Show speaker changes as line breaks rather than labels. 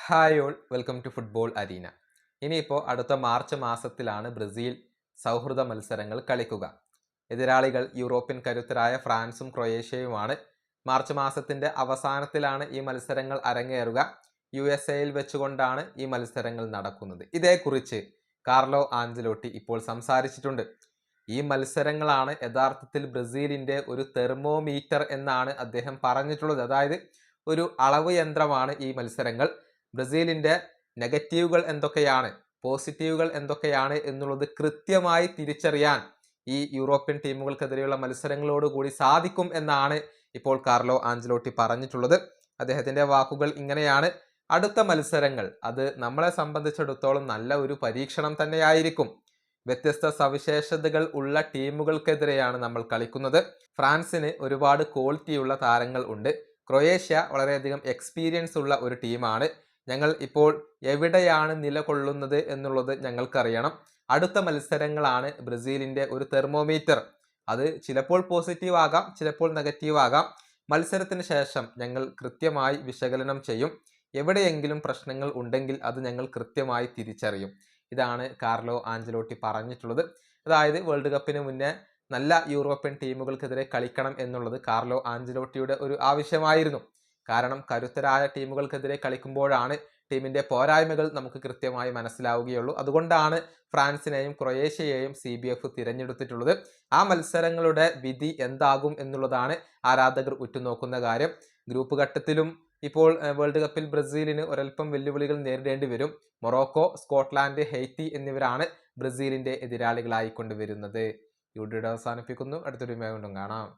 Hi all welcome to football arena. ഇനിയിപ്പോൾ അടുത്ത March മാസത്തിലാണ് ബ്രസീൽ സൗഹൃദ മത്സരങ്ങൾ കളിക്കുക. എതിരാളികൾ യൂറോപ്യൻ കരുത്തരായ ഫ്രാൻസും ക്രൊയേഷ്യയുമാണ്. മാർച്ച് മാസത്തിൻ്റെ അവസാനത്തിലാണ് ഈ മത്സരങ്ങൾ അരങ്ങേറുക. USA വെച്ചുകൊണ്ടാണ് ഈ മത്സരങ്ങൾ നടക്കുന്നത്. ഇതേക്കുറിച്ച് കാർലോ ആഞ്ചലോട്ടി ഇപ്പോൾ സംസാരിച്ചിട്ടുണ്ട്. ഈ മത്സരങ്ങളാണ് യഥാർത്ഥത്തിൽ ബ്രസീലിൻ്റെ ഒരു തെർമോമീറ്റർ എന്നാണ് അദ്ദേഹം പറഞ്ഞിട്ടുള്ളത്. അതായത് ഒരു അളവ് യന്ത്രമാണ് ഈ മത്സരങ്ങൾ. ബ്രസീലിൻ്റെ നെഗറ്റീവുകൾ എന്തൊക്കെയാണ്, പോസിറ്റീവുകൾ എന്തൊക്കെയാണ് എന്നുള്ളത് കൃത്യമായി തിരിച്ചറിയാൻ ഈ യൂറോപ്യൻ ടീമുകൾക്കെതിരെയുള്ള മത്സരങ്ങളോടുകൂടി സാധിക്കും എന്നാണ് ഇപ്പോൾ കാർലോ ആഞ്ചലോട്ടി പറഞ്ഞിട്ടുള്ളത്. അദ്ദേഹത്തിൻ്റെ വാക്കുകൾ ഇങ്ങനെയാണ്: അടുത്ത മത്സരങ്ങൾ അത് നമ്മളെ സംബന്ധിച്ചിടത്തോളം നല്ല ഒരു പരീക്ഷണം തന്നെയായിരിക്കും. വ്യത്യസ്ത സവിശേഷതകൾ ഉള്ള ടീമുകൾക്കെതിരെയാണ് നമ്മൾ കളിക്കുന്നത്. ഫ്രാൻസിന് ഒരുപാട് ക്വാളിറ്റിയുള്ള താരങ്ങൾ ഉണ്ട്. ക്രൊയേഷ്യ വളരെയധികം എക്സ്പീരിയൻസ് ഉള്ള ഒരു ടീമാണ്. ഞങ്ങൾ ഇപ്പോൾ എവിടെയാണ് നിലകൊള്ളുന്നത് എന്നുള്ളത് ഞങ്ങൾക്കറിയണം. അടുത്ത മത്സരങ്ങളാണ് ബ്രസീലിൻ്റെ ഒരു തെർമോമീറ്റർ. അത് ചിലപ്പോൾ പോസിറ്റീവ് ആകാം, ചിലപ്പോൾ നെഗറ്റീവ് ആകാം. മത്സരത്തിന് ശേഷം ഞങ്ങൾ കൃത്യമായി വിശകലനം ചെയ്യും. എവിടെയെങ്കിലും പ്രശ്നങ്ങൾ ഉണ്ടെങ്കിൽ അത് ഞങ്ങൾ കൃത്യമായി തിരിച്ചറിയും. ഇതാണ് കാർലോ ആഞ്ചലോട്ടി പറഞ്ഞിട്ടുള്ളത്. അതായത് വേൾഡ് കപ്പിന് മുന്നേ നല്ല യൂറോപ്യൻ ടീമുകൾക്കെതിരെ കളിക്കണം എന്നുള്ളത് കാർലോ ആഞ്ചലോട്ടിയുടെ ഒരു ആവശ്യമായിരുന്നു. കാരണം കരുത്തരായ ടീമുകൾക്കെതിരെ കളിക്കുമ്പോഴാണ് ടീമിൻ്റെ പോരായ്മകൾ നമുക്ക് കൃത്യമായി മനസ്സിലാവുകയുള്ളൂ. അതുകൊണ്ടാണ് ഫ്രാൻസിനെയും ക്രൊയേഷ്യയെയും CBF തിരഞ്ഞെടുത്തിട്ടുള്ളത്. ആ മത്സരങ്ങളുടെ വിധി എന്താകും എന്നുള്ളതാണ് ആരാധകർ ഉറ്റുനോക്കുന്ന കാര്യം. ഗ്രൂപ്പ് ഘട്ടത്തിലും ഇപ്പോൾ വേൾഡ് കപ്പിൽ ബ്രസീലിന് ഒരൽപ്പം വെല്ലുവിളികൾ നേരിടേണ്ടി വരും. മൊറോക്കോ, സ്കോട്ട്ലാൻഡ്, ഹെയ്ത്തി എന്നിവരാണ് ബ്രസീലിൻ്റെ എതിരാളികളായി കൊണ്ടുവരുന്നത്. ഈ വീഡിയോ അവസാനിപ്പിക്കുന്നു. അടുത്തൊരു വീഡിയോയിൽ വീണ്ടും കാണാം.